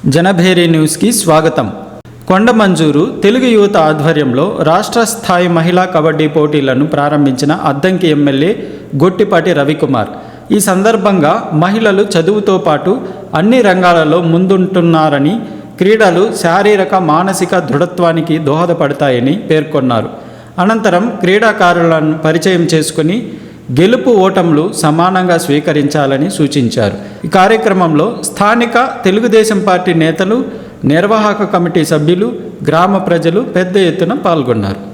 జనభేరి న్యూస్కి స్వాగతం. కొండమంజూరు తెలుగు యువత ఆధ్వర్యంలో రాష్ట్ర స్థాయి మహిళా కబడ్డీ పోటీలను ప్రారంభించిన అద్దంకి ఎమ్మెల్యే గొట్టిపాటి రవికుమార్. ఈ సందర్భంగా మహిళలు చదువుతో పాటు అన్ని రంగాలలో ముందుంటున్నారని, క్రీడలు శారీరక మానసిక దృఢత్వానికి దోహదపడతాయని పేర్కొన్నారు. అనంతరం క్రీడాకారులను పరిచయం చేసుకుని గెలుపు ఓటములు సమానంగా స్వీకరించాలని సూచించారు. ఈ కార్యక్రమంలో స్థానిక తెలుగుదేశం పార్టీ నేతలు, నిర్వాహక కమిటీ సభ్యులు, గ్రామ ప్రజలు పెద్ద ఎత్తున పాల్గొన్నారు.